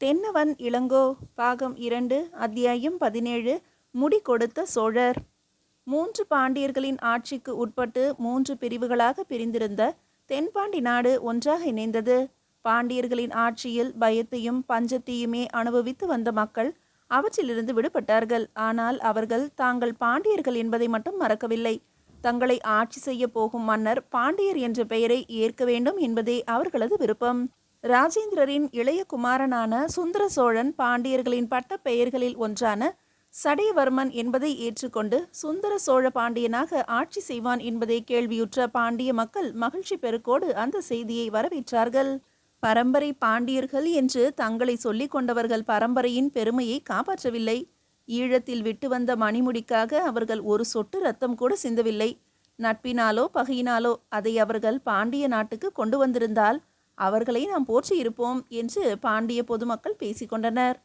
தென்னவன் இளங்கோ பாகம் 2 அத்தியாயம் 17 முடி கொடுத்த சோழர். 3 பாண்டியர்களின் ஆட்சிக்கு உட்பட்டு 3 பிரிவுகளாக பிரிந்திருந்த தென்பாண்டி நாடு ஒன்றாக இணைந்தது. பாண்டியர்களின் ஆட்சியில் பயத்தையும் பஞ்சத்தையுமே அனுபவித்து வந்த மக்கள் அவற்றிலிருந்து விடுபட்டார்கள். ஆனால் அவர்கள் தாங்கள் பாண்டியர்கள் என்பதை மட்டும் மறக்கவில்லை. தங்களை ஆட்சி செய்ய போகும் மன்னர் பாண்டியர் என்ற பெயரை ஏற்க வேண்டும் என்பதே அவர்களது விருப்பம். ராஜேந்திரரின் இளைய குமாரனான சுந்தர சோழன் பாண்டியர்களின் பட்ட பெயர்களில் ஒன்றான சடையவர்மன் என்பதை ஏற்றுக்கொண்டு சுந்தர சோழ பாண்டியனாக ஆட்சி செய்வான் என்பதை கேள்வியுற்ற பாண்டிய மக்கள் மகிழ்ச்சி பெருக்கோடு அந்த செய்தியை வரவேற்றார்கள். பரம்பரை பாண்டியர்கள் என்று தங்களை சொல்லிக் கொண்டவர்கள் பரம்பரையின் பெருமையை காப்பாற்றவில்லை. ஈழத்தில் விட்டு வந்த மணிமுடிக்காக அவர்கள் ஒரு சொட்டு ரத்தம் கூட சிந்தவில்லை. நட்பினாலோ பகையினாலோ அதை அவர்கள் பாண்டிய நாட்டுக்கு கொண்டு வந்திருந்தால் அவர்களை நாம் போற்றியிருப்போம் என்று பாண்டிய பொதுமக்கள் பேசிக்கொண்டனர்.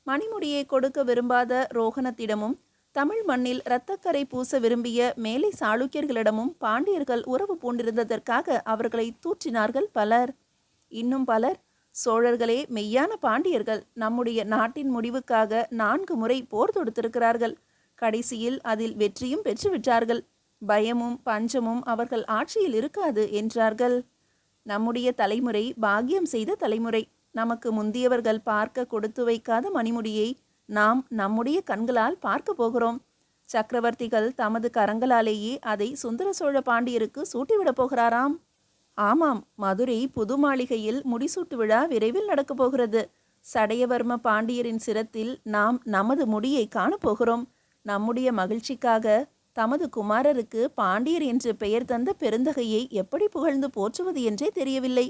மணிமுடியை கொடுக்க விரும்பாத ரோகணத்திடமும் தமிழ் மண்ணில் இரத்தக்கரை பூச விரும்பிய மேலை சாளுக்கியர்களிடமும் பாண்டியர்கள் உறவு பூண்டிருந்ததற்காக அவர்களை தூற்றினார்கள் பலர். இன்னும் பலர், சோழர்களே மெய்யான பாண்டியர்கள், நம்முடைய நாட்டின் முடிவுக்காக 4 முறை போர் தொடுத்திருக்கிறார்கள், கடைசியில் அதில் வெற்றியும் பெற்றுவிட்டார்கள், பயமும் பஞ்சமும் அவர்கள் ஆட்சியில் இருக்காது என்றார்கள். நம்முடைய தலைமுறை பாக்கியம் செய்த தலைமுறை. நமக்கு முந்தியவர்கள் பார்க்க கொடுத்து வைக்காத மணிமுடியை நாம் நம்முடைய கண்களால் பார்க்க போகிறோம். சக்கரவர்த்திகள் தமது கரங்களாலேயே அதை சுந்தர சோழ பாண்டியருக்கு சூட்டிவிடப் போகிறாராம். ஆமாம், மதுரை புது மாளிகையில் முடிசூட்டு விழா விரைவில் நடக்கப் போகிறது. சடையவர்ம பாண்டியரின் சிரத்தில் நாம் நமது முடியை காணப்போகிறோம். நம்முடைய மகிழ்ச்சிக்காக தமது குமாரருக்கு பாண்டியர் என்று பெயர் தந்த பெருந்தகையை எப்படி புகழ்ந்து போற்றுவது என்றே தெரியவில்லை.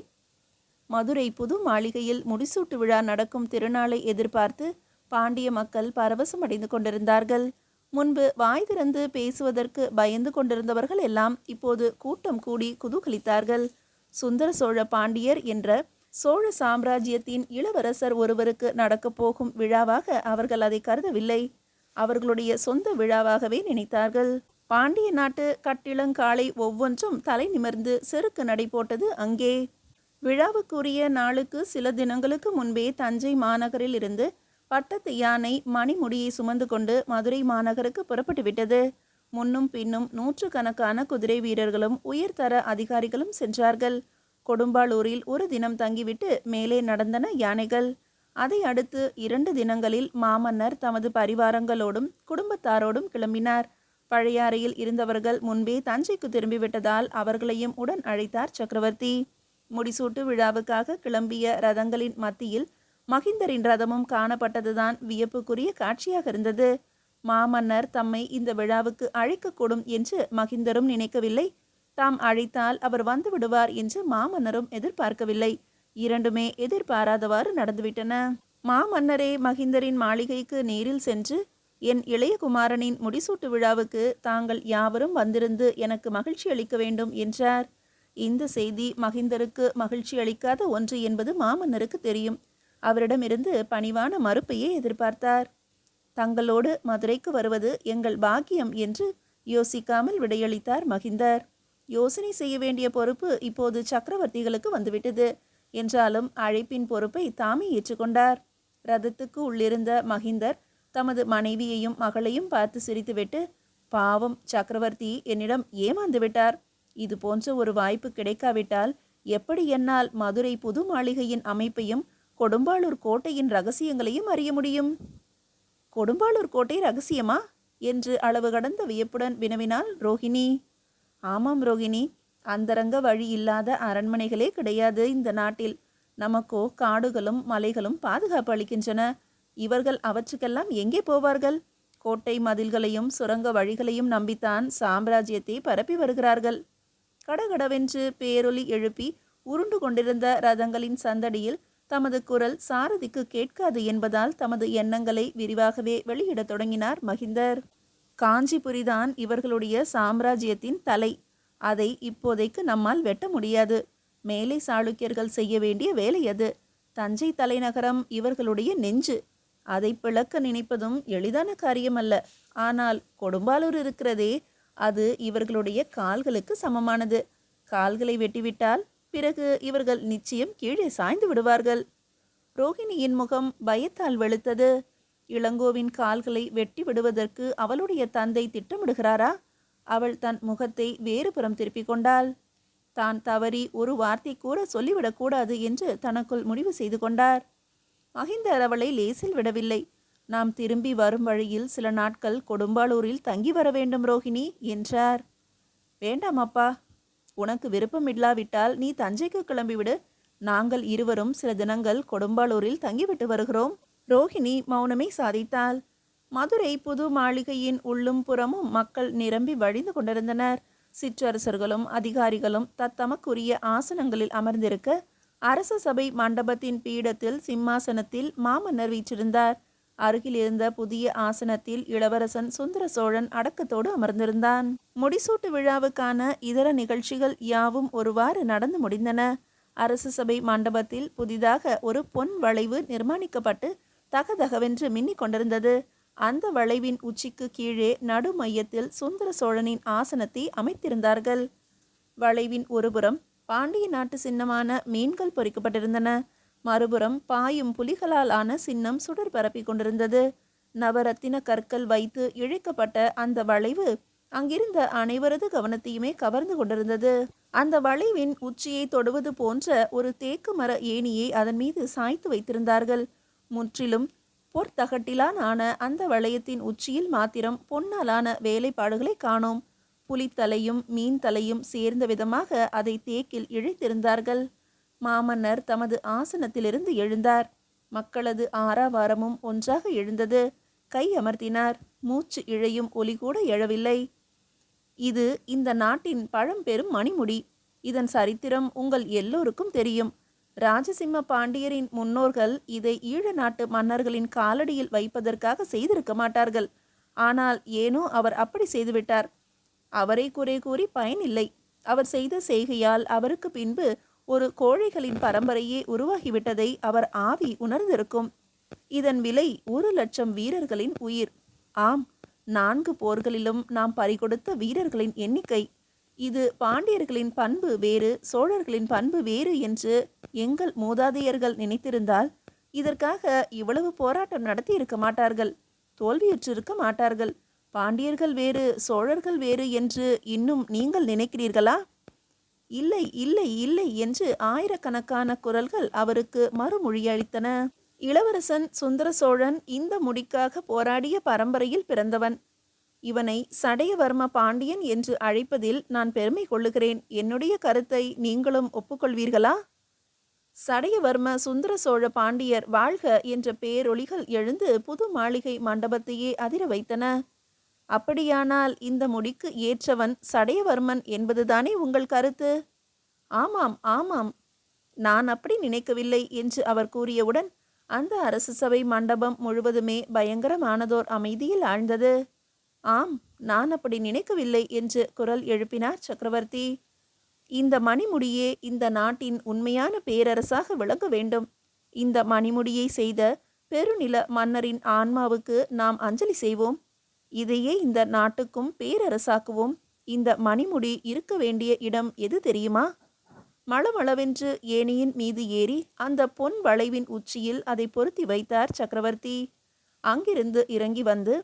மதுரை புது மாளிகையில் முடிசூட்டு விழா நடக்கும் திருநாளை எதிர்பார்த்து பாண்டிய மக்கள் பரவசம் அடைந்து கொண்டிருந்தார்கள். முன்பு வாய் திறந்து பேசுவதற்கு பயந்து கொண்டிருந்தவர்கள் எல்லாம் இப்போது கூட்டம் கூடி குதூகலித்தார்கள். சுந்தர சோழ பாண்டியர் என்ற சோழ சாம்ராஜ்யத்தின் இளவரசர் ஒருவருக்கு நடக்கப் போகும் விழாவாக அவர்கள் அதை கருதவில்லை. அவர்களுடைய சொந்த விழாவாகவே நினைத்தார்கள். பாண்டிய நாட்டு கட்டிளங்காலை ஒவ்வொன்றும் தலை நிமிர்ந்து செருக்கு நடை போட்டது அங்கே. விழாவுக்குரிய நாளுக்கு சில தினங்களுக்கு முன்பே தஞ்சை மாநகரில் இருந்து பட்டத்து யானை மணிமுடியை சுமந்து கொண்டு மதுரை மாநகருக்கு புறப்பட்டு விட்டது. முன்னும் பின்னும் 100கணக்கான குதிரை வீரர்களும் உயர்தர அதிகாரிகளும் சென்றார்கள். கொடும்பாளூரில் ஒரு தினம் தங்கிவிட்டு மேலே நடந்தன யானைகள். அதை அடுத்து 2 தினங்களில் மாமன்னர் தமது பரிவாரங்களோடும் குடும்பத்தாரோடும் கிளம்பினார். பழையாறையில் இருந்தவர்கள் முன்பே தஞ்சைக்கு திரும்பிவிட்டதால் அவர்களையும் உடன் அழைத்தார் சக்கரவர்த்தி. முடிசூட்டு விழாவுக்காக கிளம்பிய ரதங்களின் மத்தியில் மகிந்தரின் ரதமும் காணப்பட்டதுதான் வியப்புக்குரிய காட்சியாக இருந்தது. மாமன்னர் தம்மை இந்த விழாவுக்கு அழைக்கக்கூடும் என்று மகிந்தரும் நினைக்கவில்லை. தாம் அழைத்தால் அவர் வந்து விடுவார் என்று மாமன்னரும் எதிர்பார்க்கவில்லை. இரண்டுமே எதிர்பாராதவாறு நடந்துவிட்டன. மாமன்னரே மகிந்தரின் மாளிகைக்கு நேரில் சென்று, என் இளைய குமாரனின் முடிசூட்டு விழாவுக்கு தாங்கள் யாவரும் வந்திருந்து எனக்கு மகிழ்ச்சி அளிக்க வேண்டும் என்றார். இந்த செய்தி மகிந்தருக்கு மகிழ்ச்சி அளிக்காத ஒன்று என்பது மாமன்னருக்கு தெரியும். அவரிடமிருந்து பணிவான மறுப்பையே எதிர்பார்த்தார். தங்களோடு மதுரைக்கு வருவது எங்கள் பாக்கியம் என்று யோசிக்காமல் விடையளித்தார் மகிந்தர். யோசனை செய்ய வேண்டிய பொறுப்பு இப்போது சக்கரவர்த்திகளுக்கு வந்துவிட்டது. என்றாலும் அழைப்பின் பொறுப்பை தாமே ஏற்றுக்கொண்டார். ரதத்துக்கு உள்ளிருந்த மகிந்தர் தமது மனைவியையும் மகளையும் பார்த்து சிரித்துவிட்டு, பாவம், சக்கரவர்த்தி என்னிடம் ஏமாந்து விட்டார். இது போன்ற ஒரு வாய்ப்பு கிடைக்காவிட்டால் எப்படி என்னால் மதுரை புது மாளிகையின் அமைப்பையும் கொடும்பாளூர் கோட்டையின் ரகசியங்களையும் அறிய முடியும்? கொடும்பாளூர் கோட்டை ரகசியமா என்று அளவு கடந்த வியப்புடன் வினவினாள் ரோகிணி. ஆமாம் ரோகிணி, அந்தரங்க வழி இல்லாத அரண்மனைகளே கிடையாது இந்த நாட்டில். நமக்கோ காடுகளும் மலைகளும் பாதுகாப்பு அளிக்கின்றன. இவர்கள் அவற்றுக்கெல்லாம் எங்கே போவார்கள்? கோட்டை மதில்களையும் சுரங்க வழிகளையும் நம்பித்தான் சாம்ராஜ்யத்தை பரப்பி வருகிறார்கள். கடகடவென்று பேரொலி எழுப்பி உருண்டு கொண்டிருந்த ரதங்களின் சந்தடியில் தமது குரல் சாரதிக்கு கேட்காது என்பதால் தமது எண்ணங்களை விரிவாகவே வெளியிடத் தொடங்கினார் மகிந்தர். காஞ்சிபுரிதான் இவர்களுடைய சாம்ராஜ்யத்தின் தலை. அதை இப்போதைக்கு நம்மால் வெட்ட முடியாது. மேலை சாளுக்கியர்கள் செய்ய வேண்டிய வேலை அது. தஞ்சை தலைநகரம் இவர்களுடைய நெஞ்சு. அதை பிளக்க நினைப்பதும் எளிதான காரியமல்ல. ஆனால் கொடும்பாளூர் இருக்கிறதே, அது இவர்களுடைய கால்களுக்கு சமமானது. கால்களை வெட்டிவிட்டால் பிறகு இவர்கள் நிச்சயம் கீழே சாய்ந்து விடுவார்கள். ரோகிணியின் முகம் பயத்தால் வெளுத்தது. இளங்கோவின் கால்களை வெட்டி விடுவதற்கு அவளுடைய தந்தை திட்டமிடுகிறாரா? அவள் தன் முகத்தை வேறு புறம் திருப்பிக் கொண்டாள். தான் தவறி ஒரு வார்த்தை கூட சொல்லிவிடக்கூடாது என்று தனக்குள் முடிவு செய்து கொண்டார். மகிந்தர் அவளை லேசில் விடவில்லை. நாம் திரும்பி வரும் வழியில் சில நாட்கள் கொடும்பாளூரில் தங்கி வர வேண்டும் ரோஹிணி என்றார். வேண்டாம் அப்பா, உனக்கு விருப்பம் இல்லாவிட்டால் நீ தஞ்சைக்கு கிளம்பிவிடு. நாங்கள் இருவரும் சில தினங்கள் கொடும்பாளூரில் தங்கிவிட்டு வருகிறோம். ரோஹிணி மௌனமே சாதித்தாள். மதுரை புது மாளிகையின் உள்ளும் புறமும் மக்கள் நிரம்பி வழிந்து கொண்டிருந்தனர். சிற்றரசர்களும் அதிகாரிகளும் தத்தமக்குரிய ஆசனங்களில் அமர்ந்திருக்க, அரச சபை மண்டபத்தின் பீடத்தில் சிம்மாசனத்தில் மாமன்னர் வீற்றிருந்தார். அருகில் இருந்த புதிய ஆசனத்தில் இளவரசன் சுந்தர சோழன் அடக்கத்தோடு அமர்ந்திருந்தான். முடிசூட்டு விழாவுக்கான இதர நிகழ்ச்சிகள் யாவும் ஒருவாறு நடந்து முடிந்தன. அரசு சபை மண்டபத்தில் புதிதாக ஒரு பொன் வளைவு நிர்மாணிக்கப்பட்டு தகதகவென்று மின்னிக் கொண்டிருந்தது. அந்த வளைவின் உச்சிக்கு கீழே நடு மையத்தில் சுந்தர சோழனின் ஆசனத்தை அமைத்திருந்தார்கள். வளைவின் ஒருபுறம் பாண்டிய நாட்டு சின்னமான மீன்கள் பொறிக்கப்பட்டிருந்தன. மறுபுறம் பாயும் புலிகளால் ஆன சின்னம் சுடர் பரப்பி கொண்டிருந்தது. நவரத்தின கற்கள் வைத்து இழைக்கப்பட்ட அந்த வளைவு அங்கிருந்த அனைவரது கவனத்தையுமே கவர்ந்து கொண்டிருந்தது. அந்த வளைவின் உச்சியை தொடுவது போன்ற ஒரு தேக்கு மர ஏணியை அதன் மீது சாய்த்து வைத்திருந்தார்கள். முற்றிலும் பொற்தகட்டிலான ஆன அந்த வளையத்தின் உச்சியில் மாத்திரம் பொன்னாலான வேலைப்பாடுகளை காணோம். புலித்தலையும் மீன் தலையும் சேர்ந்த விதமாக அதை தேக்கில் இழைத்திருந்தார்கள். மாமன்னர் தமது ஆசனத்திலிருந்து எழுந்தார். மக்களது ஆரவாரமும் ஒன்றாக எழுந்தது. கை அமர்த்தினார். மூச்சு இழையும் ஒலி கூட எழவில்லை. இது இந்த நாட்டின் பழம்பெரும் மணிமுடி. இதன் சரித்திரம் உங்கள் எல்லோருக்கும் தெரியும். ராஜசிம்ம பாண்டியரின் முன்னோர்கள் இதை ஈழ நாட்டு மன்னர்களின் காலடியில் வைப்பதற்காக செய்திருக்க மாட்டார்கள். ஆனால் ஏனோ அவர் அப்படி செய்துவிட்டார். அவரை குறை கூறி பயனில்லை. அவர் செய்த செய்கையால் அவருக்கு பின்பு ஒரு கோழைகளின் பரம்பரையே உருவாகிவிட்டதை அவர் ஆவி உணர்ந்திருக்கும். இதன் விலை 1,00,000 வீரர்களின் உயிர். ஆம், 4 போர்களிலும் நாம் பறிகொடுத்த வீரர்களின் எண்ணிக்கை. இது பாண்டியர்களின் பண்பு வேறு, சோழர்களின் பண்பு வேறு என்று எங்கள் மூதாதையர்கள் நினைத்திருந்தால் இதற்காக இவ்வளவு போராட்டம் நடத்தி இருக்க மாட்டார்கள். தோல்வியுற்றிருக்க மாட்டார்கள். பாண்டியர்கள் வேறு, சோழர்கள் வேறு என்று இன்னும் நீங்கள் நினைக்கிறீர்களா? இல்லை இல்லை இல்லை என்று ஆயிரக்கணக்கான குரல்கள் அவருக்கு மறுமொழியளித்தன. இளவரசன் சுந்தர சோழன் இந்த முடிக்காக போராடிய பரம்பரையில் பிறந்தவன். இவனை சடையவர்ம பாண்டியன் என்று அழைப்பதில் நான் பெருமை கொள்ளுகிறேன். என்னுடைய கருத்தை நீங்களும் ஒப்புக்கொள்வீர்களா? சடையவர்ம சுந்தர சோழ பாண்டியர் வாழ்க என்ற பேரொலிகள் எழுந்து புது மாளிகை மண்டபத்தையே அதிர வைத்தன. அப்படியானால் இந்த முடிக்கு ஏற்றவன் சடையவர்மன் என்பதுதானே உங்கள் கருத்து? ஆமாம் ஆமாம், நான் அப்படி நினைக்கவில்லை என்று அவர் கூறியவுடன் அந்த அரசு சபை மண்டபம் முழுவதுமே பயங்கரமானதோர் அமைதியில் ஆழ்ந்தது. ஆம், நான் அப்படி நினைக்கவில்லை என்று குரல் எழுப்பினார் சக்கரவர்த்தி. இந்த மணிமுடியே இந்த நாட்டின் உண்மையான பேரரசாக விளங்க வேண்டும். இந்த மணிமுடியை செய்த பெருநில மன்னரின் ஆன்மாவுக்கு நாம் அஞ்சலி செய்வோம். இதையே இந்த நாட்டுக்கும் பேரரசாக்குவோம். இந்த மணிமுடி இருக்க வேண்டிய இடம் எது தெரியுமா? மளமளவென்று ஏணியின் மீது ஏறி அந்த பொன் வளைவின் உச்சியில் அதை பொருத்தி வைத்தார் சக்கரவர்த்தி. அங்கிருந்து இறங்கி வந்து,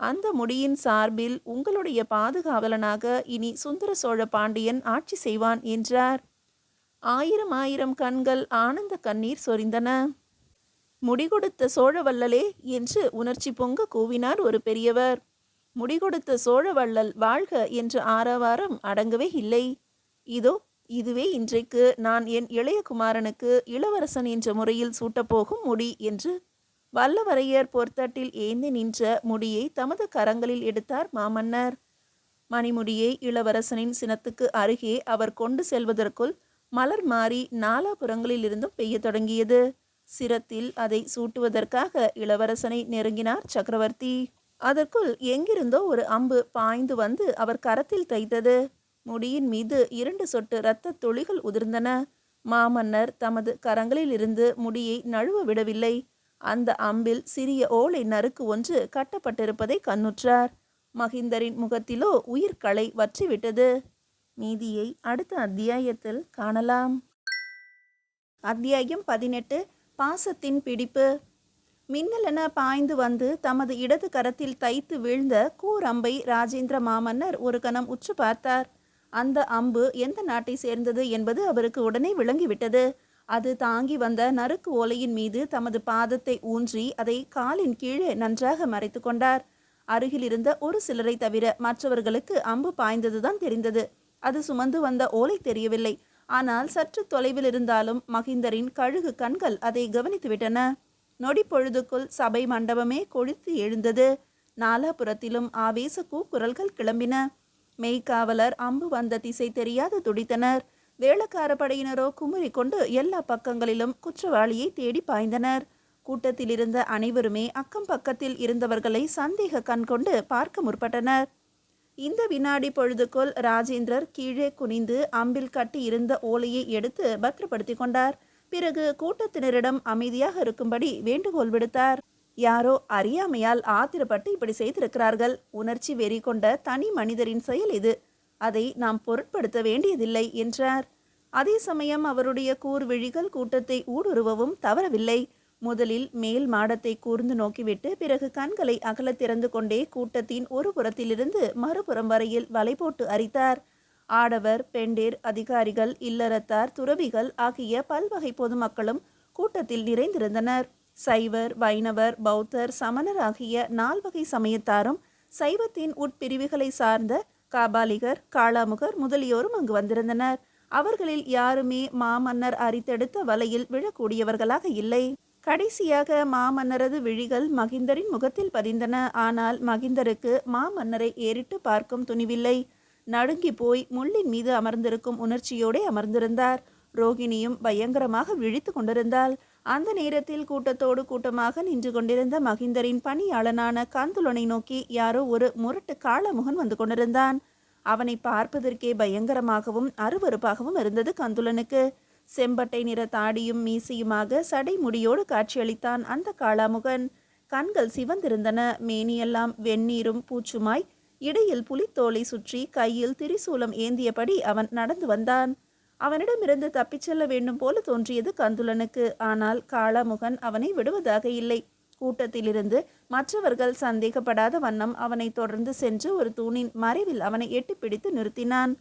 அந்த முடியின் சார்பில் உங்களுடைய பாதுகாவலனாக இனி சுந்தர சோழ பாண்டியன் ஆட்சி செய்வான் என்றார். 1000 கண்கள் ஆனந்த கண்ணீர் சொரிந்தன. முடிகொடுத்த சோழவள்ளலே என்று உணர்ச்சி பொங்க கூவினார் ஒரு பெரியவர். முடிகொடுத்த சோழவள்ளல் வாழ்க என்ற ஆரவாரம் அடங்கவே இல்லை. இதோ இதுவே இன்றைக்கு நான் என் இளைய குமாரனுக்கு இளவரசன் என்ற முறையில் சூட்டப்போகும் முடி என்று வல்லவரையர் பொற்தட்டில் ஏந்தி நின்ற முடியை தமது கரங்களில் எடுத்தார் மாமன்னர். மணிமுடியை இளவரசனின் சினத்துக்கு அருகே அவர் கொண்டு செல்வதற்குள் மலர் மாறி நாலாபுறங்களிலிருந்தும் பெய்ய தொடங்கியது. சிரத்தில் அதை சூட்டுவதற்காக இளவரசனை நெருங்கினார் சக்கரவர்த்தி. அதற்குள் எங்கிருந்தோ ஒரு அம்பு பாய்ந்து வந்து அவர் கரத்தில் தைத்தது. முடியின் மீது 2 சொட்டு இரத்த துளிகள் உதிர்ந்தன. மாமன்னர் தமது கரங்களில் இருந்து முடியை நழுவ விடவில்லை. அந்த அம்பில் சிறிய ஓலை நறுக்கு ஒன்று கட்டப்பட்டிருப்பதை கண்ணுற்றார். மகிந்தரின் முகத்திலோ உயிர்களை வற்றிவிட்டது. மீதியை அடுத்த அத்தியாயத்தில் காணலாம். அத்தியாயம் 18. பாசத்தின் பிடிப்பு. மின்னலென பாய்ந்து வந்து தமது இடது கரத்தில் தைத்து வீழ்ந்த கூரம்பை ராஜேந்திர மாமன்னர் ஒரு கணம் உற்று பார்த்தார். அந்த அம்பு எந்த நாட்டை சேர்ந்தது என்பது அவருக்கு உடனே விளங்கிவிட்டது. அது தாங்கி வந்த நறுக்கு ஓலையின் மீது தமது பாதத்தை ஊன்றி அதை காலின் கீழே நன்றாக மறைத்து கொண்டார். அருகில் இருந்த ஒரு சிலரை தவிர மற்றவர்களுக்கு அம்பு பாய்ந்ததுதான் தெரிந்தது. அது சுமந்து வந்த ஓலை தெரியவில்லை. ஆனால் சற்று தொலைவில் இருந்தாலும் மகிந்தரின் கழுகு கண்கள் அதை கவனித்துவிட்டன. நொடி பொழுதுக்குள் சபை மண்டபமே கொழுத்து எழுந்தது. நாலாபுரத்திலும் ஆவேச கூக்குரல்கள் கிளம்பின. மெய்காவலர் அம்பு வந்த திசை தெரியாது துடித்தனர். வேளக்கார படையினரோ குமுறி கொண்டு எல்லா பக்கங்களிலும் குற்றவாளியை தேடி பாய்ந்தனர். கூட்டத்தில் இருந்த அனைவருமே அக்கம் பக்கத்தில் இருந்தவர்களை சந்தேக கண் கொண்டு பார்க்க முற்பட்டனர். இந்த வினாடி பொழுதுக்குள் ராஜேந்திரர் கீழே குனிந்து அம்பில் கட்டி இருந்த ஓலையை எடுத்து பத்திரப்படுத்தி கொண்டார். பிறகு கூட்டத்தினரிடம் அமைதியாக இருக்கும்படி வேண்டுகோள் விடுத்தார். யாரோ அறியாமையால் ஆத்திரப்பட்டு இப்படி செய்திருக்கிறார்கள். உணர்ச்சி வெறி கொண்ட தனி மனிதரின் செயல் இது. அதை நாம் பொருட்படுத்த வேண்டியதில்லை என்றார். அதே சமயம் அவருடைய கூர்விழிகள் கூட்டத்தை ஊடுருவவும் தவறவில்லை. முதலில் மேல் மாடத்தை கூர்ந்து நோக்கிவிட்டு பிறகு கண்களை அகல திறந்து கொண்டே கூட்டத்தின் ஒரு புறத்திலிருந்து மறுபுறம் வரையில் வலை போட்டு அரித்தார். ஆடவர், பெண்டேர், அதிகாரிகள், இல்லறத்தார், துறவிகள் ஆகிய பல்வகை பொதுமக்களும் கூட்டத்தில் நிறைந்திருந்தனர். சைவர், வைணவர், பௌத்தர், சமணர் ஆகிய 4 வகை சமயத்தாரும் சைவத்தின் உட்பிரிவுகளை சார்ந்த காபாலிகர், காளாமுகர் முதலியோரும் அங்கு வந்திருந்தனர். அவர்களில் யாருமே மாமன்னர் அரித்தெடுத்த வலையில் விழக்கூடியவர்களாக இல்லை. கடைசியாக மாமன்னரது விழிகள் மகிந்தரின் முகத்தில் பதிந்தன. ஆனால் மகிந்தருக்கு மாமன்னரை ஏறிட்டு பார்க்கும் துணிவில்லை. நடுங்கி போய் முள்ளின் மீது அமர்ந்திருக்கும் உணர்ச்சியோடு அமர்ந்திருந்தார். ரோகிணியும் பயங்கரமாக விழித்து கொண்டிருந்தாள். அந்த நேரத்தில் கூட்டத்தோடு கூட்டமாக நின்று கொண்டிருந்த மகிந்தரின் பணியாளனான கந்துலனை நோக்கி யாரோ ஒரு முரட்டு காளமுகன் வந்து கொண்டிருந்தான். அவனை பார்ப்பதற்கே பயங்கரமாகவும் அருவருப்பாகவும் இருந்தது கந்துலனுக்கு. செம்பட்டை நிற தாடியும் மீசையுமாக சடை முடியோடு காட்சியளித்தான் அந்த காளாமுகன். கண்கள் சிவந்திருந்தன. மேனியெல்லாம் வெந்நீரும் பூச்சுமாய். இடையில் புலித்தோலை சுற்றி கையில் திரிசூலம் ஏந்தியபடி அவன் நடந்து வந்தான். அவனிடமிருந்து தப்பிச் செல்ல வேண்டும் போல தோன்றியது கந்துலனுக்கு. ஆனால் காளாமுகன் அவனை விடுவதாக இல்லை. கூட்டத்திலிருந்து மற்றவர்கள் சந்தேகப்படாத வண்ணம் அவனை தொடர்ந்து சென்று ஒரு தூணின் மறைவில் அவனை எட்டி பிடித்து நிறுத்தினான்.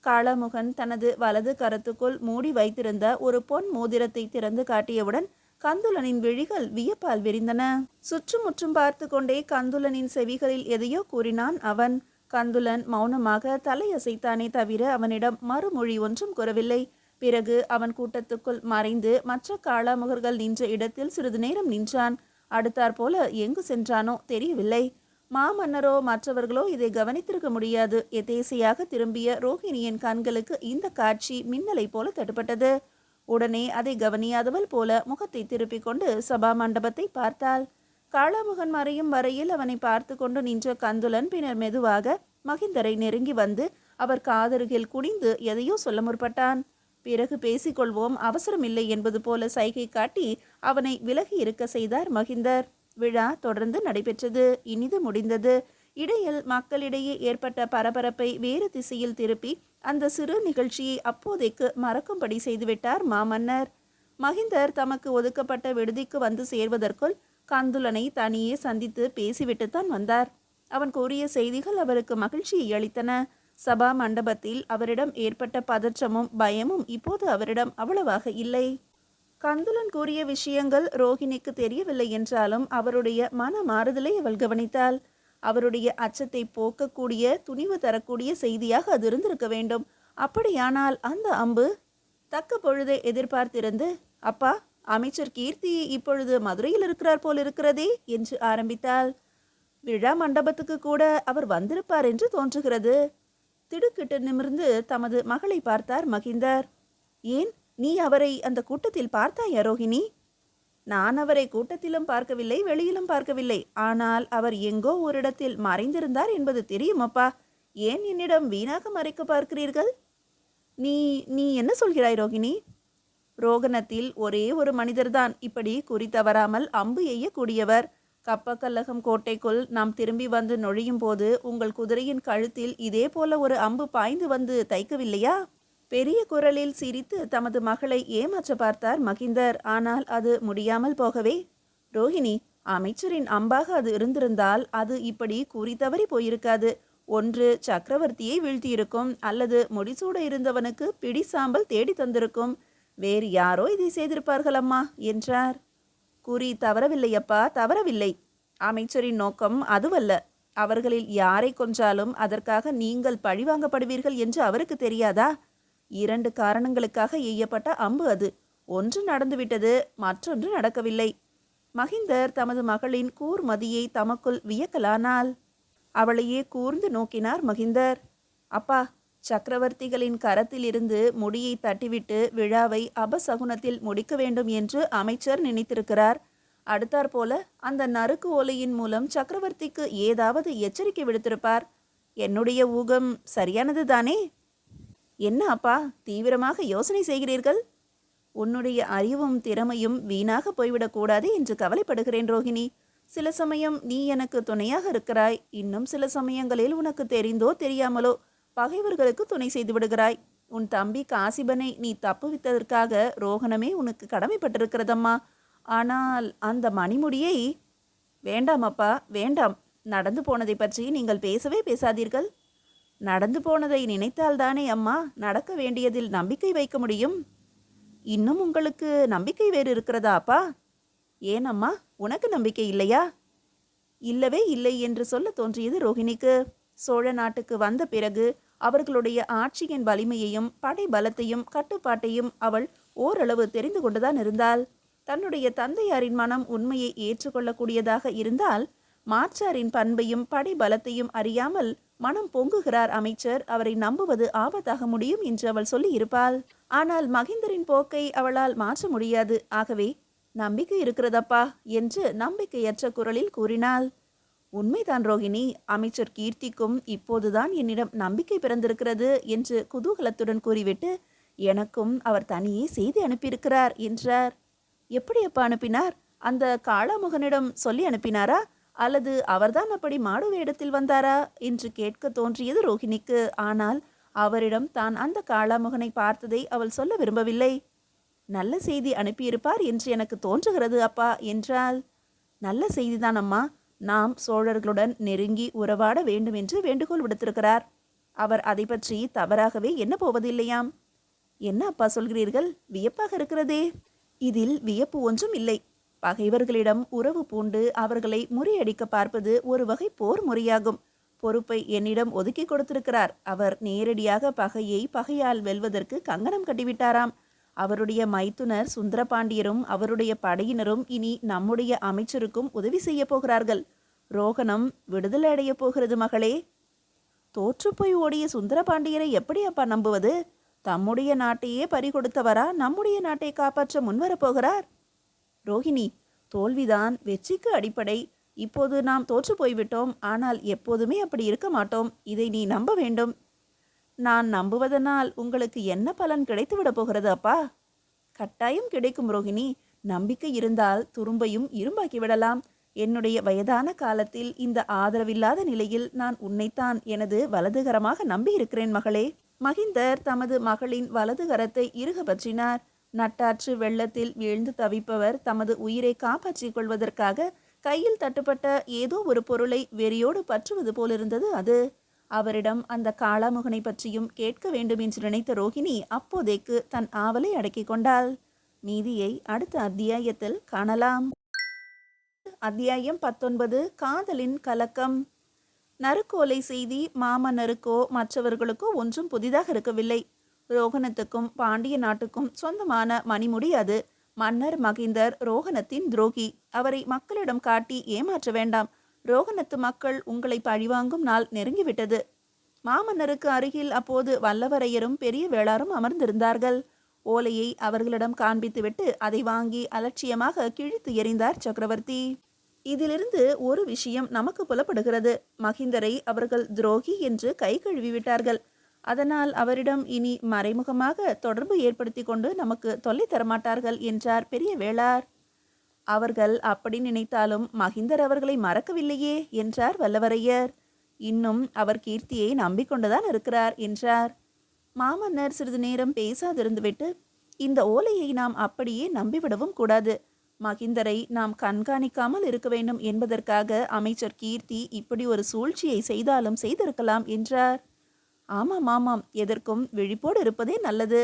காளாமுகன் தனது வலது கரத்துக்குள் மூடி வைத்திருந்த ஒரு பொன் மோதிரத்தை திறந்து காட்டியவுடன் கந்துலனின் விழிகள் வியப்பால் விரிந்தன. சுற்றுமுற்றும் பார்த்து கொண்டே கந்துலனின் செவிகளில் எதையோ கூறினான் அவன். கந்துலன் மௌனமாக தலையசைத்தானே தவிர அவனிடம் மறுமொழி ஒன்றும் கூறவில்லை. பிறகு அவன் கூட்டத்துக்குள் மறைந்து மற்ற காளாமுகர்கள் நின்ற இடத்தில் சிறிது நேரம் நின்றான். அடுத்தாற்போல எங்கு சென்றானோ தெரியவில்லை. மாமன்னரோ மற்றவர்களோ இதை கவனித்திருக்க முடியாது. எதேசையாக திரும்பிய ரோகிணியின் கண்களுக்கு இந்த காட்சி மின்னலை போல தட்டுப்பட்டது. உடனே அதை கவனியாதவள் போல முகத்தை திருப்பிக் கொண்டு சபா மண்டபத்தை பார்த்தாள். காளாமுகன் மறையும் வரையில் அவனை பார்த்து கொண்டு நின்ற கந்துலன் பின்னர் மெதுவாக மகிந்தரை நெருங்கி வந்து அவர் காதருகில் குனிந்து எதையோ சொல்ல முற்பட்டான். பிறகு பேசிக்கொள்வோம், அவசரமில்லை என்பது போல சைகை காட்டி அவனை விலகி இருக்க செய்தார் மகிந்தர். விழா தொடர்ந்து நடைபெற்றது. இனிது முடிந்தது. இடையில் மக்களிடையே ஏற்பட்ட பரபரப்பை வேறு திசையில் திருப்பி அந்த சிறு நிகழ்ச்சியை அப்போதைக்கு மறக்கும்படி செய்துவிட்டார் மாமன்னர். மகிந்தர் தமக்கு ஒதுக்கப்பட்ட விடுதிக்கு வந்து சேர்வதற்குள் கந்துலனை தனியே சந்தித்து பேசிவிட்டுத்தான் வந்தார். அவன் கூறிய செய்திகள் அவருக்கு மகிழ்ச்சியை அளித்தன. சபா மண்டபத்தில் அவரிடம் ஏற்பட்ட பதற்றமும் பயமும் இப்போது அவரிடம் அவ்வளவாக இல்லை. கந்துலன் கூறிய விஷயங்கள் ரோகிணிக்கு தெரியவில்லை என்றாலும் அவருடைய மன மாறுதலை அவள் கவனித்தாள். அவருடைய அச்சத்தை போக்கக்கூடிய, துணிவு தரக்கூடிய செய்தியாக அது இருந்திருக்க வேண்டும். அப்படியானால் அந்த அம்பு தக்க பொழுதை எதிர்பார்த்திருந்து, அப்பா, அமைச்சர் கீர்த்தி இப்பொழுது மதுரையில் இருக்கிறார் போல் இருக்கிறதே என்று ஆரம்பித்தாள். விழா மண்டபத்துக்கு கூட அவர் வந்திருப்பார் என்று தோன்றுகிறது. திடுக்கிட்டு நிமிர்ந்து தமது மகளை பார்த்தார் மகிந்தர். ஏன், நீ அவரை அந்த கூட்டத்தில் பார்த்தாயா ரோகிணி? நான் அவரை கூட்டத்திலும் பார்க்கவில்லை, வெளியிலும் பார்க்கவில்லை. ஆனால் அவர் எங்கோ ஒரு இடத்தில் மறைந்திருந்தார் என்பது தெரியும் அப்பா. ஏன் என்னிடம் வீணாக மறைக்க பார்க்கிறீர்கள்? நீ நீ என்ன சொல்கிறாய் ரோகிணி? ரோகணத்தில் ஒரே ஒரு மனிதர்தான் இப்படி குறித்தவராமல் அம்பு எய்யக்கூடியவர். கப்பக்கல்லகம் கோட்டைக்குள் நாம் திரும்பி வந்து நொழியும் போது உங்கள் குதிரையின் கழுத்தில் இதே போல ஒரு அம்பு பாய்ந்து வந்து தைக்கவில்லையா? பெரிய குரலில் சிரித்து தமது மகளை ஏமாற்ற பார்த்தார் மகிந்தர். ஆனால் அது முடியாமல் போகவே, ரோஹிணி, அமைச்சரின் அம்பாக அது இருந்திருந்தால் அது இப்படி குறி தவறி போயிருக்காது. ஒன்று சக்கரவர்த்தியை வீழ்த்தியிருக்கும், அல்லது முடிசூட இருந்தவனுக்கு பிடி சாம்பல் தேடி தந்திருக்கும். வேறு யாரோ இதை செய்திருப்பார்கள் அம்மா என்றார். குறி தவறவில்லையப்பா, தவறவில்லை. அமைச்சரின் நோக்கம் அதுவல்ல. அவர்களில் யாரை கொன்றாலும் அதற்காக நீங்கள் பழிவாங்கப்படுவீர்கள் என்று அவருக்கு தெரியாதா? 2 காரணங்களுக்காக எய்யப்பட்ட அம்பு அது. ஒன்று நடந்துவிட்டது, மற்றொன்று நடக்கவில்லை. மகிந்தர் தமது மகளின் கூர்மதியை தமக்குள் வியக்கலானால். அவளையே கூர்ந்து நோக்கினார் மகிந்தர். அப்பா, சக்கரவர்த்திகளின் கரத்திலிருந்து முடியை தட்டிவிட்டு விழாவை அபசகுனத்தில் முடிக்க வேண்டும் என்று அமைச்சர் நினைத்திருக்கிறார். அடுத்தாற்போல அந்த நறுக்கு ஓலையின் மூலம் சக்கரவர்த்திக்கு ஏதாவது எச்சரிக்கை விடுத்திருப்பார். என்னுடைய ஊகம் சரியானது தானே? என்ன அப்பா, தீவிரமாக யோசனை செய்கிறீர்கள்? உன்னுடைய அறிவும் திறமையும் வீணாக போய்விடக்கூடாது என்று கவலைப்படுகிறேன் ரோஹிணி. சில சமயம் நீ எனக்கு துணையாக இருக்கிறாய், இன்னும் சில சமயங்களில் உனக்கு தெரிந்தோ தெரியாமலோ பகைவர்களுக்கு துணை செய்து விடுகிறாய். உன் தம்பி காசிபனை நீ தப்புவித்ததற்காக ரோகணமே உனக்கு கடமைப்பட்டிருக்கிறதம்மா. ஆனால் அந்த மணிமுடியை... வேண்டாம் அப்பா, வேண்டாம். நடந்து போனதை பற்றி நீங்கள் பேசவே பேசாதீர்கள். நடந்து போனதை நினைத்தால்தானே அம்மா நடக்க வேண்டியதில் நம்பிக்கை வைக்க முடியும். இன்னும் உங்களுக்கு நம்பிக்கை வேறு இருக்கிறதா அப்பா? ஏன் அம்மா, உனக்கு நம்பிக்கை இல்லையா? இல்லவே இல்லை என்று சொல்ல தோன்றியது ரோஹிணிக்கு. சோழ நாட்டுக்கு வந்த பிறகு அவர்களுடைய ஆட்சியின் வலிமையையும் படை பலத்தையும் கட்டுப்பாட்டையும் அவள் ஓரளவு தெரிந்து கொண்டுதான் இருந்தாள். தன்னுடைய தந்தையாரின் மனம் உண்மையை ஏற்றுக்கொள்ளக்கூடியதாக இருந்தால் மாற்றாரின் பண்பையும் படை பலத்தையும் அறியாமல் மனம் பொங்குகிறார் அமைச்சர், அவரை நம்புவது ஆபத்தாக முடியும் என்று அவள் சொல்லி இருப்பாள். ஆனால் மகிந்தரின் போக்கை அவளால் மாற்ற முடியாது. ஆகவே நம்பிக்கை இருக்கிறதப்பா என்று நம்பிக்கையற்ற குரலில் கூறினாள். உண்மைதான் ரோகிணி, அமைச்சர் கீர்த்திக்கும் இப்போதுதான் என்னிடம் நம்பிக்கை பிறந்திருக்கிறது என்று குதூகலத்துடன் கூறிவிட்டு, எனக்கும் அவர் தனியே செய்தி அனுப்பியிருக்கிறார் என்றார். எப்படி அப்பா அனுப்பினார்? அந்த காளாமுகனிடம் சொல்லி அனுப்பினாரா, அல்லது அவர்தான் அப்படி மாடு வேடத்தில் வந்தாரா என்று கேட்க தோன்றியது ரோஹிணிக்கு. ஆனால் அவரிடம் தான் அந்த காளாமுகனை பார்த்ததை அவள் சொல்ல விரும்பவில்லை. நல்ல செய்தி அனுப்பியிருப்பார் என்று எனக்கு தோன்றுகிறது அப்பா என்றாள். நல்ல செய்திதான் அம்மா. நாம் சோழர்களுடன் நெருங்கி உறவாட வேண்டும் என்று வேண்டுகோள் விடுத்திருக்கிறார். அவர் அதை பற்றி தவறாகவே என்ன போவதில்லையாம். என்ன அப்பா சொல்கிறீர்கள்? வியப்பாக இருக்கிறதே. இதில் வியப்பு ஒன்றும் இல்லை. பகைவர்களிடம் உறவு பூண்டு அவர்களை முறியடிக்க பார்ப்பது ஒரு வகை போர் முறையாகும். பொறுப்பை என்னிடம் ஒதுக்கி கொடுத்திருக்கிறார். அவர் நேரடியாக பகையை பகையால் வெல்வதற்கு கங்கணம் கட்டிவிட்டாராம். அவருடைய மைத்துனர் சுந்தரபாண்டியரும் அவருடைய படையினரும் இனி நம்முடைய அமைச்சருக்கும் உதவி செய்ய போகிறார்கள். ரோகணம் விடுதலை அடைய போகிறது மகளே. தோற்றுப்போய் ஓடிய சுந்தரபாண்டியரை எப்படி அப்பா நம்புவது? தம்முடைய நாட்டையே பறிகொடுத்தவரா நம்முடைய நாட்டை காப்பாற்ற முன்வரப்போகிறார்? ரோஹிணி, தோல்விதான் வெற்றிக்கு அடிப்படை. இப்போது நாம் தோற்று போய்விட்டோம், ஆனால் எப்போதுமே அப்படி இருக்க மாட்டோம். இதை நீ நம்ப வேண்டும். நான் நம்புவதனால் உங்களுக்கு என்ன பலன் கிடைத்துவிட போகிறது அப்பா? கட்டாயம் கிடைக்கும் ரோஹிணி. நம்பிக்கை இருந்தால் துரும்பையும் இரும்பாக்கி விடலாம். என்னுடைய வயதான காலத்தில் இந்த ஆதரவில்லாத நிலையில் நான் உன்னைத்தான் எனது வலதுகரமாக நம்பி இருக்கிறேன் மகளே. மகிந்தர் தமது மகளின் வலதுகரத்தை இறுக பற்றினார். நட்டாற்று வெள்ளத்தில் வீழ்ந்து தவிப்பவர் தமது உயிரை காப்பாற்றிக் கொள்வதற்காக கையில் தட்டுப்பட்ட ஏதோ ஒரு பொருளை வெறியோடு பற்றுவது போலிருந்தது அது. அவரிடம் அந்த காளாமுகனை பற்றியும் கேட்க வேண்டும் என்று நினைத்த ரோஹிணி அப்போதைக்கு தன் ஆவலை அடக்கிக் கொண்டாள். மீதியை அடுத்த அத்தியாயத்தில் காணலாம். அத்தியாயம் 19. காதலின் கலக்கம். நறுக்கோலை செய்தி மாமன்னருக்கோ மற்றவர்களுக்கோ ஒன்றும் புதிதாக இருக்கவில்லை. ரோகணத்துக்கும் பாண்டிய நாட்டுக்கும் சொந்தமான மணிமுடி அது. மன்னர் மகிந்தர் ரோகணத்தின் துரோகி. அவரை மக்களிடம் காட்டி ஏமாற்ற வேண்டாம். ரோகணத்து மக்கள் உங்களை பழிவாங்கும் நாள் நெருங்கிவிட்டது. மாமன்னருக்கு அருகில் அப்போது வல்லவரையரும் பெரிய வேளாரும் அமர்ந்திருந்தார்கள். ஓலையை அவர்களிடம் காண்பித்துவிட்டு அதை வாங்கி அலட்சியமாக கிழித்து எறிந்தார் சக்கரவர்த்தி. இதிலிருந்து ஒரு விஷயம் நமக்கு புலப்படுகிறது. மகிந்தரை அவர்கள் துரோகி என்று கை கழுவிவிட்டார்கள். அதனால் அவரிடம் இனி மறைமுகமாக தொடர்பு ஏற்படுத்தி கொண்டு நமக்கு தொல்லை தரமாட்டார்கள் என்றார் பெரிய வேளார். அவர்கள் அப்படி நினைத்தாலும் மகிந்தர் அவர்களை மறக்கவில்லையே என்றார் வல்லவரையர். இன்னும் அவர் கீர்த்தியை நம்பிக்கொண்டுதான் இருக்கிறார் என்றார். மாமன்னர் சிறிது நேரம் பேசாதிருந்துவிட்டு, இந்த ஓலையை நாம் அப்படியே நம்பிவிடவும் கூடாது. மகிந்தரை நாம் கண்காணிக்காமல் இருக்க வேண்டும் என்பதற்காக அமைச்சர் கீர்த்தி இப்படி ஒரு சூழ்ச்சியை செய்தாலும் செய்திருக்கலாம் என்றார். ஆமாம் ஆமாம், எதற்கும் விழிப்போடு இருப்பதே நல்லது.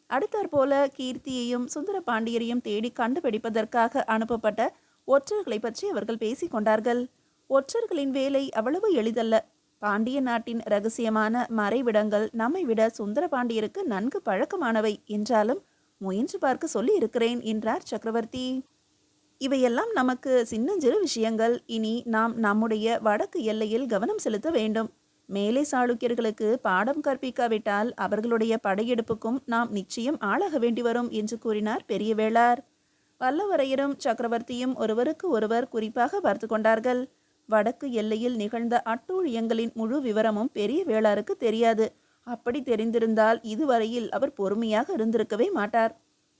அடுத்தாற்போல கீர்த்தியையும் சுந்தர பாண்டியரையும் தேடி கண்டுபிடிப்பதற்காக அனுப்பப்பட்ட ஒற்றர்களை பற்றி அவர்கள் பேசிக்கொண்டார்கள். ஒற்றர்களின் வேலை அவ்வளவு எளிதல்ல. பாண்டிய நாட்டின் இரகசியமான மறைவிடங்கள் நம்மை விட சுந்தர பாண்டியருக்கு நன்கு பழக்கமானவை என்றாலும் முயன்று பார்க்க சொல்லி இருக்கிறேன் என்றார் சக்கரவர்த்தி. இவையெல்லாம் நமக்கு சின்னஞ்சிறு விஷயங்கள். இனி நாம் நம்முடைய வடக்கு எல்லையில் கவனம் செலுத்த வேண்டும். மேலை சாளுக்கியர்களுக்கு பாடம் கற்பிக்காவிட்டால் அவர்களுடைய படையெடுப்புக்கும் நாம் நிச்சயம் ஆளாக வேண்டி வரும் என்று கூறினார் பெரிய வேளார். வல்லவரையரும் சக்கரவர்த்தியும் ஒருவருக்கு ஒருவர் குறிப்பாக பார்த்து கொண்டார்கள். வடக்கு எல்லையில் நிகழ்ந்த அட்டூழியங்களின் முழு விவரமும் பெரிய வேளாருக்கு தெரியாது. அப்படி தெரிந்திருந்தால் இதுவரையில் அவர் பொறுமையாக இருந்திருக்கவே மாட்டார்.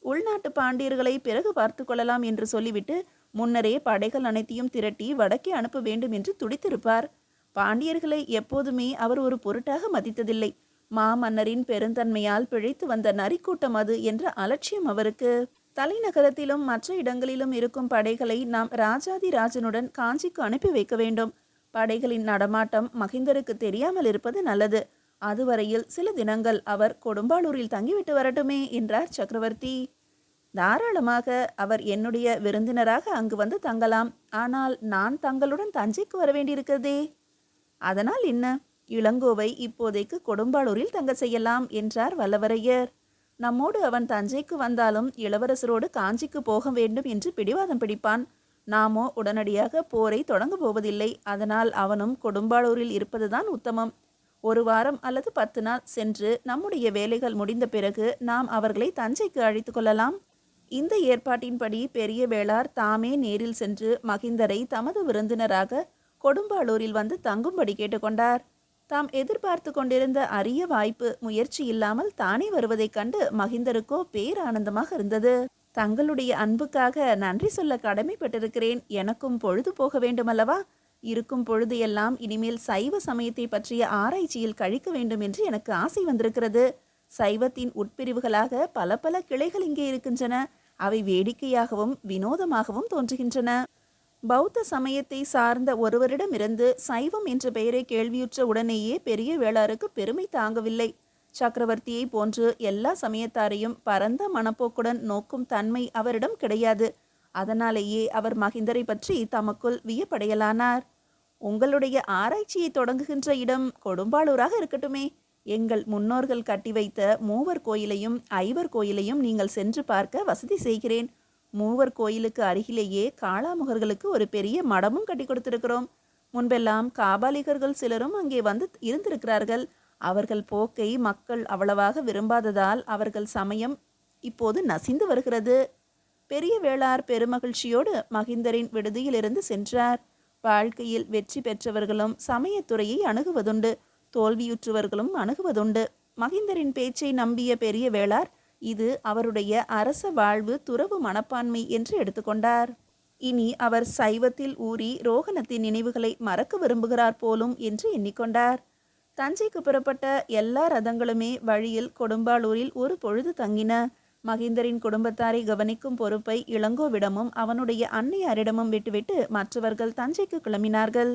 உள்நாட்டு பாண்டியர்களை பிறகு பார்த்து கொள்ளலாம் என்று சொல்லிவிட்டு முன்னரே படைகள் அனைத்தையும் திரட்டி வடக்கே அனுப்ப வேண்டும் என்று துடித்திருப்பார். பாண்டியர்களை எப்போதுமே அவர் ஒரு பொருட்டாக மதித்ததில்லை. மாமன்னரின் பெருந்தன்மையால் பிழைத்து வந்த நரிக்கூட்டம் அது என்ற அலட்சியம் அவருக்கு. தலைநகரத்திலும் மற்ற இடங்களிலும் இருக்கும் படைகளை நாம் ராஜாதி ராஜனுடன் காஞ்சிக்கு அனுப்பி வைக்க வேண்டும். படைகளின் நடமாட்டம் மகிந்தருக்கு தெரியாமல் இருப்பது நல்லது. அதுவரையில் சில தினங்கள் அவர் கொடும்பாளூரில் தங்கிவிட்டு வரட்டுமே என்றார் சக்கரவர்த்தி. தாராளமாக, அவர் என்னுடைய விருந்தினராக அங்கு வந்து தங்கலாம். ஆனால் நான் தங்களுடன் தஞ்சைக்கு வர வேண்டியிருக்கிறதே. அதனால் என்ன? இளங்கோவை இப்போதைக்கு கொடும்பாளூரில் தங்க செய்யலாம் என்றார் வல்லவரையர். நம்மோடு அவன் தஞ்சைக்கு வந்தாலும் இளவரசரோடு காஞ்சிக்கு போக வேண்டும் என்று பிடிவாதம் பிடிப்பான். நாமோ உடனடியாக போரை தொடங்க போவதில்லை. அதனால் அவனும் கொடும்பாளூரில் இருப்பதுதான் உத்தமம். 1 வாரம் அல்லது 10 நாள் சென்று நம்முடைய வேலைகள் முடிந்த பிறகு நாம் அவர்களை தஞ்சைக்கு அழைத்து கொள்ளலாம். இந்த ஏற்பாட்டின்படி பெரிய வேளார் தாமே நேரில் சென்று மகிந்தரை தமது விருந்தினராக கொடும்பாளூரில் வந்து தங்கும்படி கேட்டுக்கொண்டார். தாம் எதிர்பார்த்து கொண்டிருந்த அரிய வாய்ப்பு முயற்சி இல்லாமல் தானே வருவதைக் கண்டு மகிந்தருக்கோ பேரானந்தமாக இருந்தது. தங்களுடைய அன்புக்காக நன்றி சொல்ல கடமைப்பட்டிருக்கிறேன். எனக்கும் பொழுது போக வேண்டுமல்லவா? இருக்கும் பொழுது எல்லாம் இனிமேல் சைவ சமயத்தை பற்றிய ஆராய்ச்சியில் கழிக்க வேண்டும் என்று எனக்கு ஆசை வந்திருக்கிறது. சைவத்தின் உட்பிரிவுகளாக பல பல கிளைகள் இங்கே இருக்கின்றன. அவை வேடிக்கையாகவும் வினோதமாகவும் தோன்றுகின்றன. பௌத்த சமயத்தை சார்ந்த ஒருவரிடமிருந்து சைவம் என்ற பெயரை கேள்வியுற்ற உடனேயே பெரிய வேளாருக்கு பெருமை தாங்கவில்லை. சக்கரவர்த்தியை போன்று எல்லா சமயத்தாரையும் பரந்த மனப்போக்குடன் நோக்கும் தன்மை அவரிடம் கிடையாது. அதனாலேயே அவர் மகிந்தரை பற்றி தமக்குள் வியப்படையலானார். உங்களுடைய ஆராய்ச்சியை தொடங்குகின்ற இடம் கொடும்பாளூராக இருக்கட்டுமே. எங்கள் முன்னோர்கள் கட்டி வைத்த மூவர் கோயிலையும் 5 கோயிலையும் நீங்கள் சென்று பார்க்க வசதி செய்கிறேன். மூவர் கோயிலுக்கு அருகிலேயே காளாமுகர்களுக்கு ஒரு பெரிய மடமும் கட்டி கொடுத்திருக்கிறோம். முன்பெல்லாம் காபாலிகர்கள் சிலரும் அங்கே வந்து இருந்திருக்கிறார்கள். அவர்கள் போக்கை மக்கள் அவ்வளவாக விரும்பாததால் அவர்கள் சமயம் இப்போது நசிந்து வருகிறது. பெரிய வேளார் பெருமகிழ்ச்சியோடு மகிந்தரின் விடுதியிலிருந்து சென்றார். வாழ்க்கையில் வெற்றி பெற்றவர்களும் சமயத்துறையை அணுகுவதுண்டு, தோல்வியுற்றவர்களும் அணுகுவதுண்டு. மகிந்தரின் பேச்சை நம்பிய பெரிய வேளார் இது அவருடைய அரச வாழ்வு துறவு மனப்பான்மை என்று எடுத்துக்கொண்டார். இனி அவர் சைவத்தில் ஊறி ரோகணத்தின் நினைவுகளை மறக்க விரும்புகிறார் போலும் என்று எண்ணிக்கொண்டார். தஞ்சைக்கு புறப்பட்ட எல்லா ரதங்களுமே வழியில் கொடும்பாளூரில் ஒரு பொழுது தங்கின. மகிந்தரின் குடும்பத்தாரை கவனிக்கும் பொறுப்பை இளங்கோவிடமும் அவனுடைய அன்னையாரிடமும் விட்டுவிட்டு மற்றவர்கள் தஞ்சைக்கு கிளம்பினார்கள்.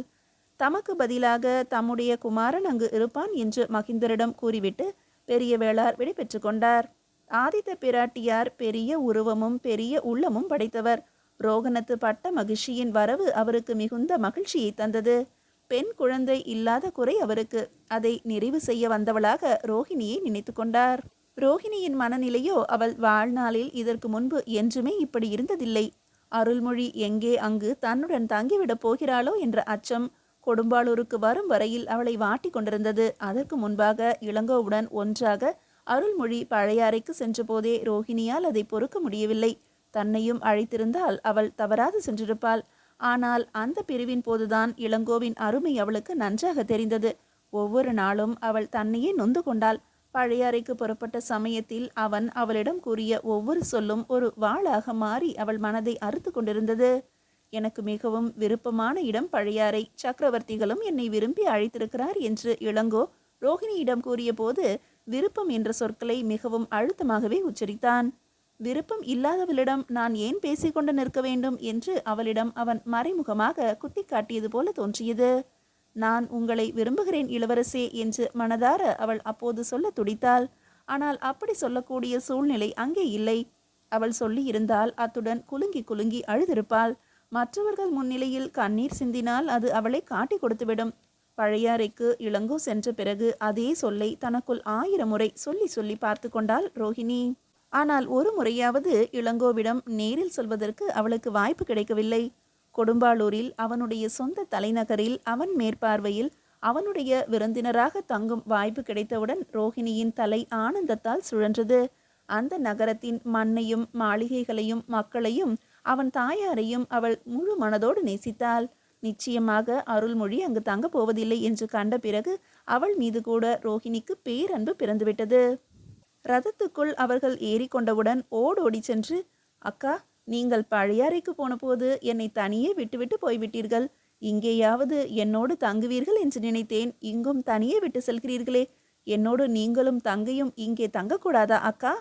தமக்கு பதிலாக தம்முடைய குமாரன் அங்கு இருப்பான் என்று மகிந்தரிடம் கூறிவிட்டு பெரிய வேளார் விடை பெற்று கொண்டார். ஆதித்த பிராட்டியார் பெரிய உருவமும் பெரிய உள்ளமும் படைத்தவர். ரோகணத்து பட்ட மகிழ்ச்சியின் வரவு அவருக்கு மிகுந்த மகிழ்ச்சியை தந்தது. பெண் குழந்தை இல்லாத குறை அவருக்கு. அதை நிறைவு செய்ய வந்தவளாக ரோஹிணியை நினைத்து கொண்டார். ரோஹிணியின் மனநிலையோ அவள் வாழ்நாளில் இதற்கு முன்பு என்றுமே இப்படி இருந்ததில்லை. அருள்மொழி எங்கே அங்கு தன்னுடன் தங்கிவிடப் போகிறாளோ என்ற அச்சம் கொடும்பாளூருக்கு வரும் வரையில் அவளை வாட்டி கொண்டிருந்தது. அதற்கு முன்பாக இளங்கோவுடன் ஒன்றாக அருள்மொழி பழையாறைக்கு சென்றபோதே ரோஹிணியால் அதை பொறுக்க முடியவில்லை. தன்னையும் அழைத்திருந்தால் அவள் தவறாது சென்றிருப்பாள். ஆனால் அந்த பிரிவின் போதுதான் இளங்கோவின் அருமை அவளுக்கு நன்றாக தெரிந்தது. ஒவ்வொரு நாளும் அவள் தன்னையே நொந்து கொண்டாள். பழையாறைக்கு புறப்பட்ட சமயத்தில் அவன் அவளிடம் கூறிய ஒவ்வொரு சொல்லும் ஒரு வாளாக மாறி அவள் மனதை அறுத்து கொண்டிருந்தது. எனக்கு மிகவும் விருப்பமான இடம் பழையாறை. சக்கரவர்த்திகளும் என்னை விரும்பி அழைத்திருக்கிறார் என்று இளங்கோ ரோஹிணியிடம் கூறிய போது விருப்பம் என்ற சொற்களை மிகவும் அழுத்தமாகவே உச்சரித்தான். விருப்பம் இல்லாதவளிடம் நான் ஏன் பேசிக்கொண்டு நிற்க வேண்டும் என்று அவளிடம் அவன் மறைமுகமாக குத்தி காட்டியது போல தோன்றியது. நான் உங்களை விரும்புகிறேன் இளவரசே என்று மனதார அவள் அப்போது சொல்ல துடித்தாள். ஆனால் அப்படி சொல்லக்கூடிய சூழ்நிலை அங்கே இல்லை. அவள் சொல்லி இருந்தால் அத்துடன் குலுங்கி குலுங்கி அழுதிருப்பாள். மற்றவர்கள் முன்னிலையில் கண்ணீர் சிந்தினால் அது அவளை காட்டி கொடுத்துவிடும். பழையாறைக்கு இளங்கோ சென்ற பிறகு அதே சொல்லை தனக்குள் 1000 முறை சொல்லி சொல்லி பார்த்து கொண்டாள் ரோஹிணி. ஆனால் ஒரு முறையாவது இளங்கோவிடம் நேரில் சொல்வதற்கு அவளுக்கு வாய்ப்பு கிடைக்கவில்லை. கொடும்பாளூரில் அவனுடைய சொந்த தலைநகரில் அவன் மேற்பார்வையில் அவனுடைய விருந்தினராக தங்கும் வாய்ப்பு கிடைத்தவுடன் ரோஹிணியின் தலை ஆனந்தத்தால் சுழன்றது. அந்த நகரத்தின் மண்ணையும் மாளிகைகளையும் மக்களையும் அவன் தாயாரையும் அவள் முழு மனதோடு நேசித்தாள். நிச்சயமாக அருள்மொழி அங்கு தங்க போவதில்லை என்று கண்ட பிறகு அவள் மீது கூட ரோஹிணிக்கு பேரன்பு பிறந்துவிட்டது. ரதத்துக்குள் அவர்கள் ஏறிக்கொண்டவுடன் ஓடோடி சென்று, அக்கா, நீங்கள் பழையாறைக்கு போன போது என்னை தனியே விட்டுவிட்டு போய்விட்டீர்கள். இங்கேயாவது என்னோடு தங்குவீர்கள் என்று நினைத்தேன். இங்கும் தனியே விட்டு செல்கிறீர்களே. என்னோடு நீங்களும் தங்கையும் இங்கே தங்கக்கூடாதா அக்கா?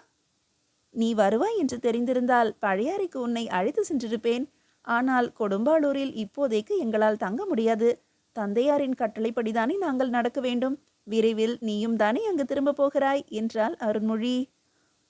நீ வருவாய் என்று தெரிந்திருந்தால் பழையாறைக்கு உன்னை அழைத்து சென்றிருப்பேன். ஆனால் கொடும்பாளூரில் இப்போதைக்கு எங்களால் தங்க முடியாது. தந்தையாரின் கட்டளைப்படிதானே நாங்கள் நடக்க வேண்டும். விரைவில் நீயும் தானே அங்கு திரும்ப போகிறாய் என்றாள் அருண்மொழி.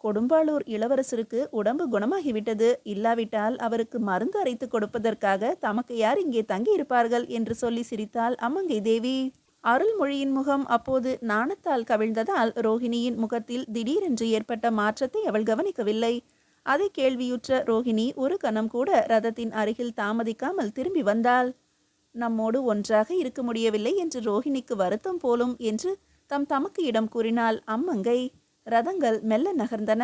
கொடும்பாளூர் இளவரசருக்கு உடம்பு குணமாகிவிட்டது. இல்லாவிட்டால் அவருக்கு மருந்து அரைத்து கொடுப்பதற்காக தமக்கு யார் இங்கே தங்கி இருப்பார்கள் என்று சொல்லி சிரித்தாள் அம்மங்கை தேவி. அருள்மொழியின் முகம் அப்போது நாணத்தால் கவிழ்ந்ததால் ரோஹிணியின் முகத்தில் திடீரென்று ஏற்பட்ட மாற்றத்தை அவள் கவனிக்கவில்லை. அதை கேள்வியுற்ற ரோஹிணி ஒரு கணம் கூட ரதத்தின் அருகில் தாமதிக்காமல் திரும்பி வந்தாள். நம்மோடு ஒன்றாக இருக்க முடியவில்லை என்று ரோஹிணிக்கு வருத்தம் போலும் என்று தமக்கு இடம் கூறினாள் அம்மங்கை. ரதங்கள் மெல்ல நகர்ந்தன.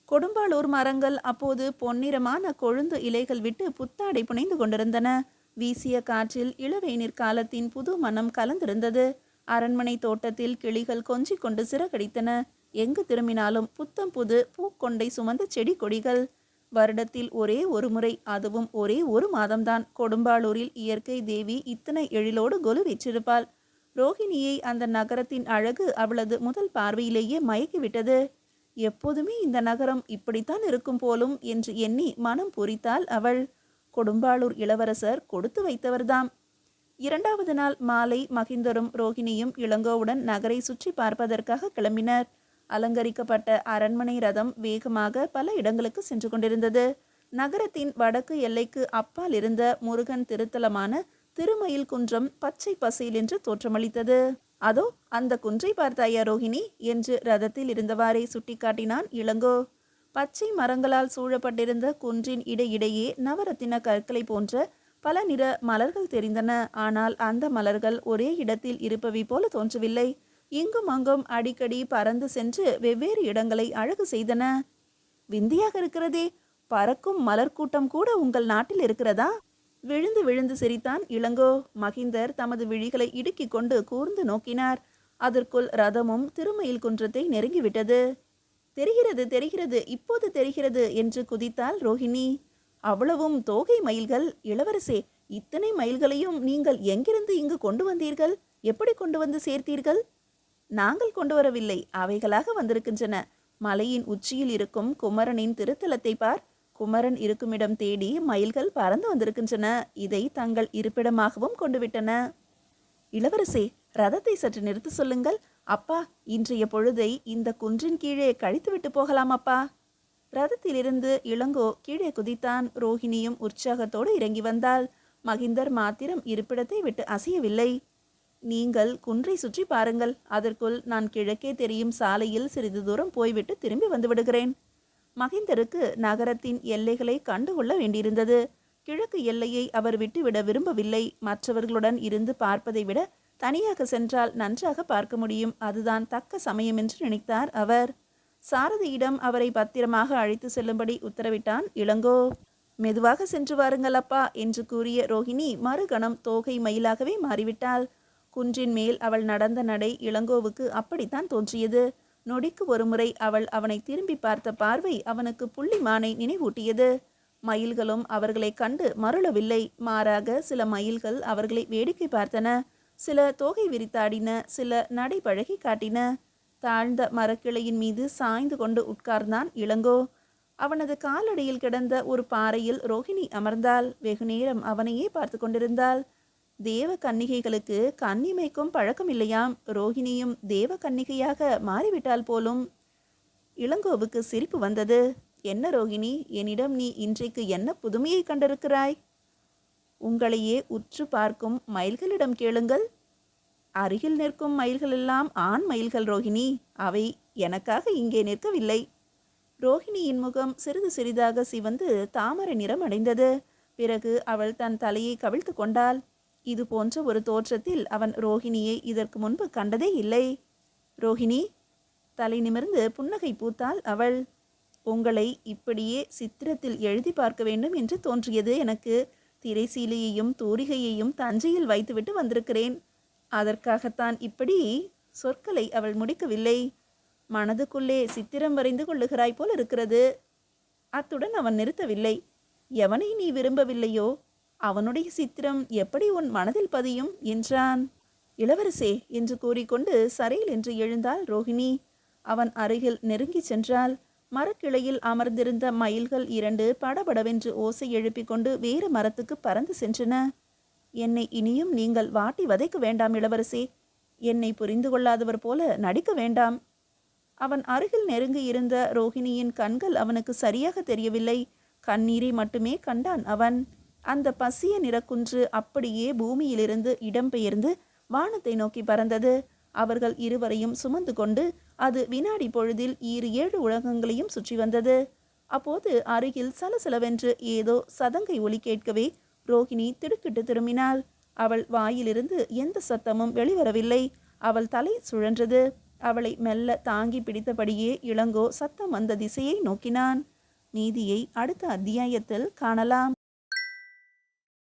கொடும்பாளூர் மரங்கள் அப்போது பொன்னிறமான கொழுந்து இலைகள் விட்டு புத்தாடை புனைந்து கொண்டிருந்தன. வீசிய காற்றில் இளவேநீர் காலத்தின் புது மனம் கலந்திருந்தது. அரண்மனை தோட்டத்தில் கிளிகள் கொஞ்சிக் கொண்டு சிறகடித்தன. எங்கு திரும்பினாலும் புத்தம் புது பூக்கொண்டை சுமந்த செடி கொடிகள். வருடத்தில் ஒரே ஒரு முறை, அதுவும் ஒரே ஒரு மாதம்தான் கொடும்பாளூரில் இயற்கை தேவி இத்தனை எழிலோடு கொலு வீற்றிருப்பாள். ரோஹிணியை அந்த நகரத்தின் அழகு அவளது முதல் பார்வையிலேயே மயக்கிவிட்டது. எப்போதுமே இந்த நகரம் இப்படித்தான் இருக்கும் போலும் என்று எண்ணி மனம் பூரித்தாள் அவள். கொடும்பாளூர் இளவரசர் கொடுத்து வைத்தவர்தாம். 2வது நாள் மாலை மகிந்தரும் ரோஹிணியும் இளங்கோவுடன் நகரை சுற்றி பார்ப்பதற்காக கிளம்பினர். அலங்கரிக்கப்பட்ட அரண்மனை ரதம் வேகமாக பல இடங்களுக்கு சென்று கொண்டிருந்தது. நகரத்தின் வடக்கு எல்லைக்கு அப்பால் இருந்த முருகன் திருத்தலமான திருமயில் குன்றம் பச்சை பசையில் என்று தோற்றமளித்தது. அதோ அந்த குன்றை பார்த்தாயா ரோஹிணி என்று ரதத்தில் இருந்தவாறே சுட்டிக்காட்டினான் இளங்கோ. பச்சை மரங்களால் சூழப்பட்டிருந்த குன்றின் இடையிடையே நவரத்தின கற்களை போன்ற பல நிற மலர்கள் தெரிந்தன. ஆனால் அந்த மலர்கள் ஒரே இடத்தில் இருப்பவை போல தோன்றவில்லை. இங்கும் அங்கும் அடிக்கடி பறந்து சென்று வெவ்வேறு இடங்களை அழகு செய்தன. விந்தியாக இருக்கிறதே, பறக்கும் மலர் கூட்டம் கூட உங்கள் நாட்டில் இருக்கிறதா? விழுந்து விழுந்து சிரித்தான் இளங்கோ. மகிந்தர் தமது விழிகளை இடுக்கிக் கொண்டு கூர்ந்து நோக்கினார். அதற்குள் ரதமும் திருமயில் குன்றத்தை நெருங்கிவிட்டது. தெரிகிறது தெரிகிறது, இப்போது தெரிகிறது என்று குதித்தாள் ரோஹிணி. அவ்வளவும் தோகை மயில்கள். இளவரசே, இத்தனை மயில்களையும் நீங்கள் எங்கிருந்து இங்கு கொண்டு வந்தீர்கள்? எப்படி கொண்டு வந்து சேர்த்தீர்கள்? நாங்கள் கொண்டு வரவில்லை, அவைகளாக வந்திருக்கின்றன. மலையின் உச்சியில் இருக்கும் குமரனின் திருத்தலத்தை பார். குமரன் இருக்குமிடம் தேடி மயில்கள் பறந்து வந்திருக்கின்றன. இதை தங்கள் இருப்பிடமாகவும் கொண்டு விட்டன. இளவரசே, ரதத்தை சற்று நிறுத்த சொல்லுங்கள். அப்பா, இன்றைய பொழுதை இந்த குன்றின் கீழே கழித்துவிட்டு போகலாம் அப்பா. ரதத்திலிருந்து இளங்கோ கீழே குதித்தான். ரோஹிணியும் உற்சாகத்தோடு இறங்கி வந்தாள். மகிந்தர் மாத்திரம் இருப்பிடத்தை விட்டு அசையவில்லை. நீங்கள் குன்றை சுற்றி பாருங்கள். அதற்குள் நான் கிழக்கே தெரியும் சாலையில் சிறிது தூரம் போய்விட்டு திரும்பி வந்து விடுகிறேன். மகிந்தருக்கு நகரத்தின் எல்லைகளை கண்டுகொள்ள வேண்டியிருந்தது. கிழக்கு எல்லையை அவர் விட்டுவிட விரும்பவில்லை. மற்றவர்களுடன் இருந்து பார்ப்பதை விட தனியாக சென்றால் நன்றாக பார்க்க முடியும். அதுதான் தக்க சமயம் என்று நினைத்தார் அவர். சாரதியிடம் அவரை பத்திரமாக அழைத்து செல்லும்படி உத்தரவிட்டான் இளங்கோ. மெதுவாக சென்று வாருங்கள் அப்பா என்று கூறிய ரோஹிணி மறுகணம் தோகை மயிலாகவே மாறிவிட்டாள். குன்றின் மேல் அவள் நடந்த நடை இளங்கோவுக்கு அப்படித்தான் தோன்றியது. நொடிக்கு ஒருமுறை அவள் அவனை திரும்பி பார்த்த பார்வை அவனுக்கு புள்ளிமானை நினைவூட்டியது. மயில்களும் அவர்களை கண்டு மருளவில்லை. மாறாக சில மயில்கள் அவர்களை வேடிக்கை பார்த்தன. சில தோகை விரித்தாடின, சில நடை பழகி காட்டின. தாழ்ந்த மரக்கிளையின் மீது சாய்ந்து கொண்டு உட்கார்ந்தான் இளங்கோ. அவனது காலடியில் கிடந்த ஒரு பாறையில் ரோஹிணி அமர்ந்தாள். வெகுநேரம் அவனையே பார்த்து கொண்டிருந்தாள். தேவ கன்னிகைகளுக்கு கன்னிமைக்கும் பழக்கம் இல்லையாம். ரோஹிணியும் தேவ கன்னிகையாக மாறிவிட்டால் போலும். இளங்கோவுக்கு சிரிப்பு வந்தது. என்ன ரோஹிணி, என்னிடம் நீ இன்றைக்கு என்ன புதுமையை கண்டிருக்கிறாய்? உங்களையே உற்று பார்க்கும் மயில்களிடம் கேளுங்கள். அருகில் நிற்கும் மயில்களெல்லாம் ஆண் மயில்கள் ரோஹிணி. அவை எனக்காக இங்கே நிற்கவில்லை. ரோஹிணியின் முகம் சிறிது சிறிதாக சிவந்து தாமரை நிறம் அடைந்தது. பிறகு அவள் தன் தலையை கவிழ்த்து கொண்டாள். இது போன்ற ஒரு தோற்றத்தில் அவன் ரோஹிணியை இதற்கு முன்பு கண்டதே இல்லை. ரோஹிணி, தலை நிமிர்ந்து புன்னகை பூத்தாள் அவள். உங்களை இப்படியே சித்திரத்தில் எழுதி பார்க்க வேண்டும் என்று தோன்றியது எனக்கு. திரைசீலையையும் தூரிகையையும் தஞ்சையில் வைத்துவிட்டு வந்திருக்கிறேன். அதற்காகத்தான் இப்படி. சொற்களை அவள் முடிக்கவில்லை. மனதுக்குள்ளே சித்திரம் வரைந்து கொள்ளுகிறாய் போல் இருக்கிறது. அத்துடன் அவன் நிறுத்தவில்லை. எவனை நீ விரும்பவில்லையோ அவனுடைய சித்திரம் எப்படி உன் மனதில் பதியும் என்றான். இளவரசே என்று கூறிக்கொண்டு சரையில் என்று எழுந்தாள் ரோஹிணி. அவன் அருகில் நெருங்கி சென்றாள். மரக்கிளையில் அமர்ந்திருந்த மயில்கள் 2 படபடவென்று ஓசை எழுப்பிக் கொண்டு வேறு மரத்துக்கு பறந்து சென்றன. என்னை இனியும் நீங்கள் வாட்டி வதைக்க வேண்டாம் இளவரசே. என்னை புரிந்து கொள்ளாதவர் போல நடிக்க வேண்டாம். அவன் அருகில் நெருங்கி இருந்த ரோஹிணியின் கண்கள் அவனுக்கு சரியாக தெரியவில்லை. கண்ணீரை மட்டுமே கண்டான் அவன். அந்த பசிய நிறக்குன்று அப்படியே பூமியிலிருந்து இடம்பெயர்ந்து வானத்தை நோக்கி பறந்தது. அவர்கள் இருவரையும் சுமந்து கொண்டு அது வினாடி பொழுதில் 7 உலகங்களையும் சுற்றி வந்தது. அப்போது அருகில் சலசலவென்று ஏதோ சதங்கை ஒலி கேட்கவே ரோஹிணி திடுக்கிட்டு திரும்பினாள். அவள் வாயிலிருந்து எந்த சத்தமும் வெளிவரவில்லை. அவள் தலை சுழன்றது. அவளை மெல்ல தாங்கி பிடித்தபடியே இளங்கோ சத்தம் வந்த திசையை நோக்கினான். மீதியை அடுத்த அத்தியாயத்தில் காணலாம்.